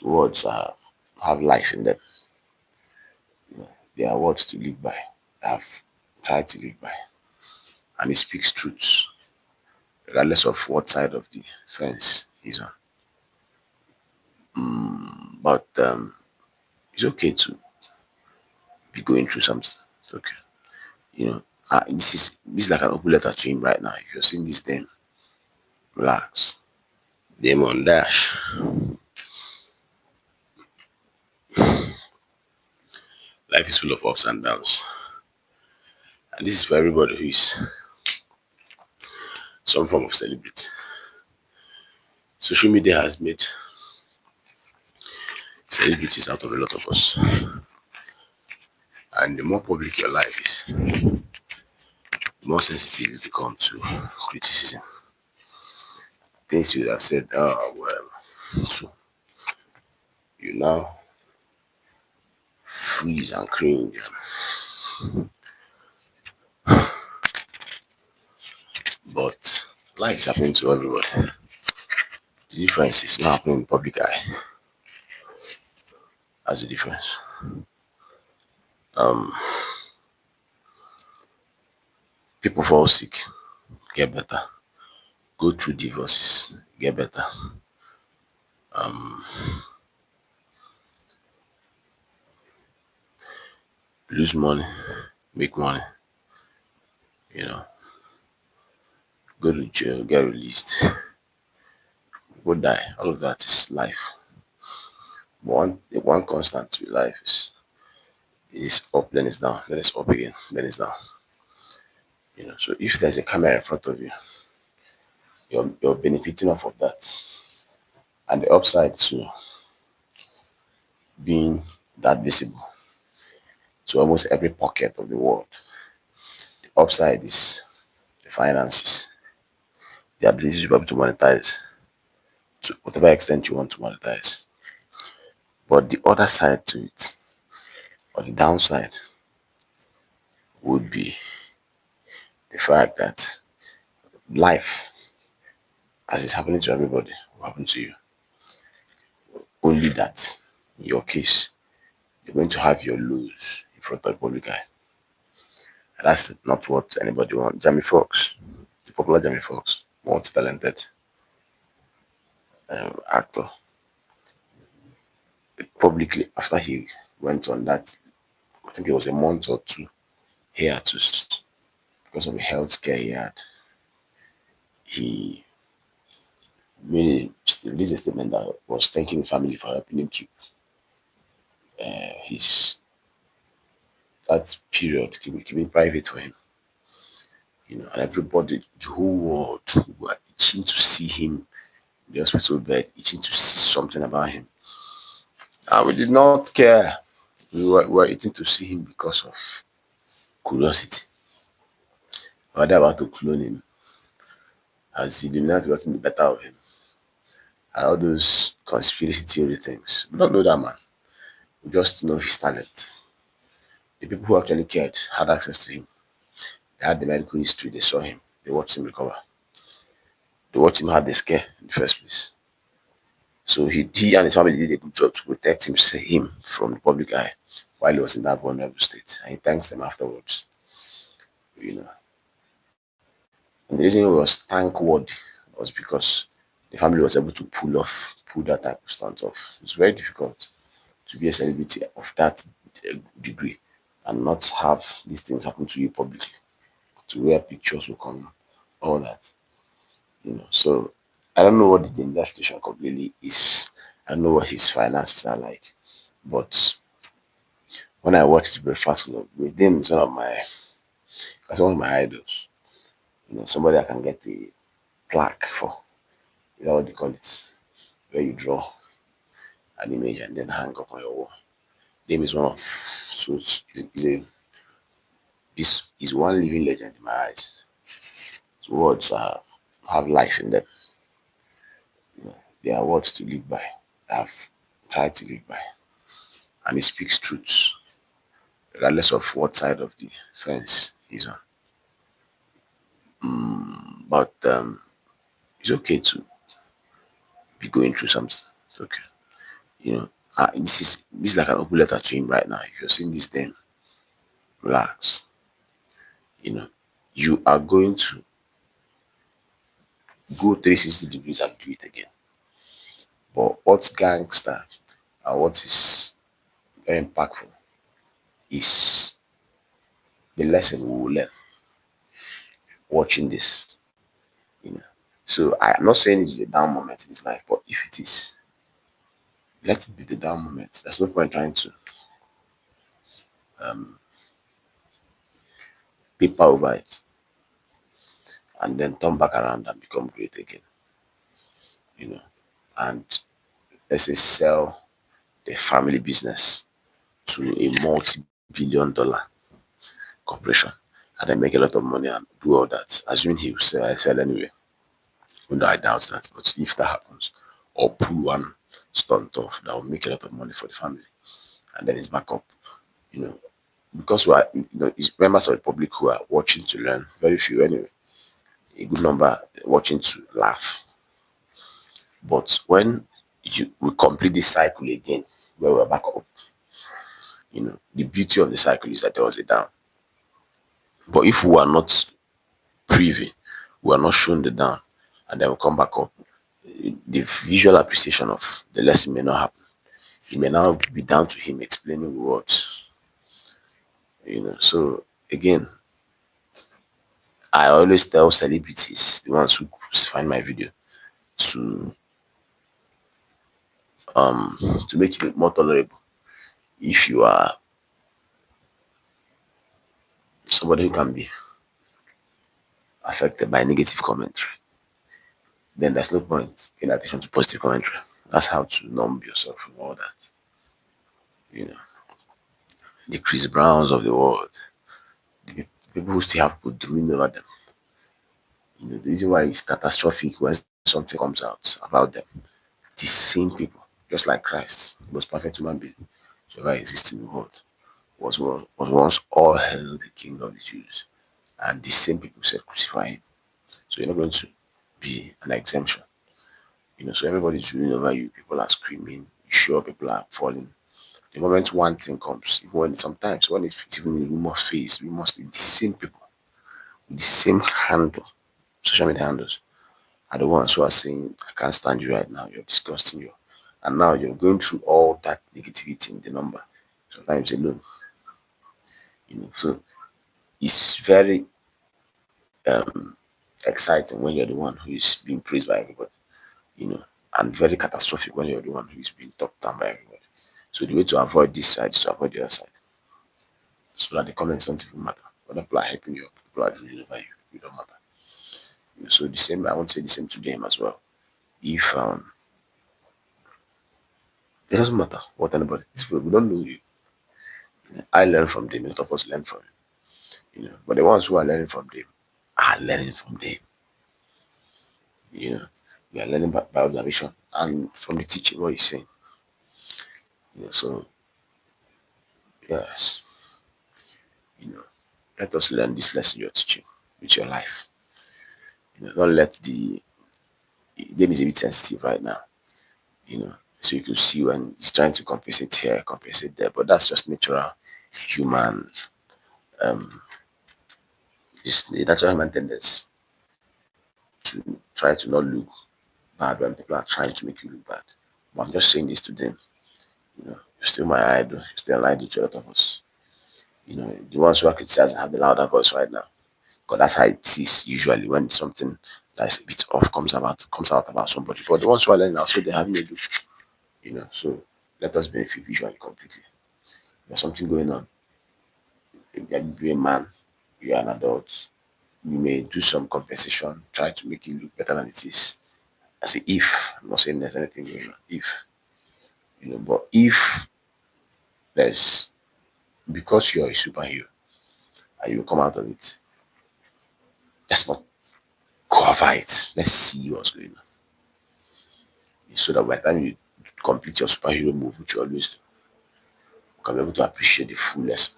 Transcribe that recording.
Words have life in them. They are words to live by. I've tried to live by. And he speaks truth, regardless of what side of the fence he's on. But it's okay to be going through something. It's okay. You know, this is like an open letter to him right now. If you're seeing this, then relax. Damon Dash. Life is full of ups and downs. And this is for everybody who is some form of celebrity. Social media has made celebrities out of a lot of us. And the more public your life is, the more sensitive you become to criticism. Things you would have said, oh, well, so you now freeze and cringe. But life is happening to everybody. The difference is not happening in the public eye. That's the difference. People fall sick, get better. Go through divorces, get better. Lose money, make money. You know, go to jail, get released, go die. All of that is life. But one constant to life is up, then it's down, then it's up again, then it's down. So if there's a camera in front of you, you're benefiting off of that. And the upside to being that visible to almost every pocket of the world, the upside is the finances, the ability to be able to monetize to whatever extent you want to monetize. But the other side to it, or the downside, would be the fact that life, as it's happening to everybody, will happen to you. Only that, in your case, you're going to have your lows in front of the public eye. And that's not what anybody wants. Jamie Foxx, the popular Jamie Foxx, multi-talented actor, publicly, after he went on that, I think it was a month or two, he had to, because of the health scare he had, he released a statement that was thanking his family for helping him keep his that period, keeping private for him. And everybody, the whole world, were itching to see him in the hospital bed, itching to see something about him. And we did not care. We were itching to see him because of curiosity. We were about to clone him as the Illuminati gotten the better of him. And all those conspiracy theory things. We don't know that man. We just know his talent. The people who actually cared had access to him. They had the medical history, they saw him, they watched him recover. They watched him have the scare in the first place. So he and his family did a good job to protect him from the public eye while he was in that vulnerable state. And he thanks them afterwards. You know. And the reason he was thankworthy was because the family was able to pull that type of stunt off. It's very difficult to be a celebrity of that degree and not have these things happen to you publicly, to where pictures will come, all that. So I don't know what the danger situation completely is. I don't know what his finances are like. But when I watched Breakfast Club, with him is one of my idols. Somebody I can get a plaque for. Is that what they call it? Where you draw an image and then hang up on your wall. Them is one of so is one living legend in my eyes. His words have life in them. They are words to live by. I've tried to live by. And he speaks truth, regardless of what side of the fence he's on. But it's okay to be going through something. It's okay. You know, this is like an open letter to him right now. If you're seeing this, then relax. You know, you are going to go 360 degrees and do it again. But what's gangster and what is very impactful is the lesson we will learn watching this. You know, so I am not saying it's a down moment in his life, but if it is, let it be the down moment. There's no point trying to paper over it and then turn back around and become great again. You know, and let's say sell the family business to a multi-billion-dollar corporation and then make a lot of money and do all that. Assuming he will sell anyway. Even though I doubt that, but if that happens, or pull one stunt off, that will make a lot of money for the family, and then it's back up. You know, because we are, it's members of the public who are watching to learn. Very few anyway. A good number watching to laugh. But when we complete this cycle again, where we're back up, the beauty of the cycle is that there was a down. But if we are not privy, we are not shown the down, and then we come back up, the visual appreciation of the lesson may not happen. It may now be down to him explaining words. So again, I always tell celebrities, the ones who find my video, to to make it more tolerable. If you are somebody who can be affected by negative commentary, then there's no point paying attention to positive commentary. That's how to numb yourself from all that. You know, the Chris Browns of the world, the people who still have good dream over them. The reason why it's catastrophic when something comes out about them. The same people, just like Christ, the most perfect human being to ever exist in the world, was once all hell the king of the Jews. And the same people said crucify him. So you're not going to be an exemption. So everybody's ruling over you. People are screaming. You sure people are falling. The moment one thing comes, even when sometimes when it's even in rumor phase, we must be the same people with the same handle, social media handles, are the ones who are saying, I can't stand you right now, you're disgusting you. And now you're going through all that negativity in the number, sometimes alone. So it's very exciting when you're the one who is being praised by everybody, and very catastrophic when you're the one who is being talked down by everybody. So the way to avoid this side is to avoid the other side. So that the comments don't even matter. Whether people are helping you, people are drooling over you, it don't matter. So the same, I won't say the same to them as well. If it doesn't matter what anybody, these people, we don't know you. I learn from them, a lot of us learn from them. But the ones who are learning from them are learning from them. You know, we are learning by observation and from the teaching what he's saying. So yes, let us learn this lesson you're teaching with your life. Don't let the game is a bit sensitive right now. So you can see when he's trying to compensate here, compensate there, but that's just natural human. It's the natural human tendency to try to not look bad when people are trying to make you look bad. But I'm just saying this to them. You're still my idol. You're still an idol to a lot of us. The ones who are criticizing have the louder voice right now. Because that's how it is usually when something that's a bit off comes out about somebody. But the ones who are learning also they having a look. So let us benefit visually completely. There's something going on. You're a man, you're an adult. You may do some compensation, try to make it look better than it is. I say if, I'm not saying there's anything going on. If, but if there's, because you're a superhero and you come out of it, let's not cover it. Let's see what's going on. So that by the time you complete your superhero move, which you always do, you can be able to appreciate the fullness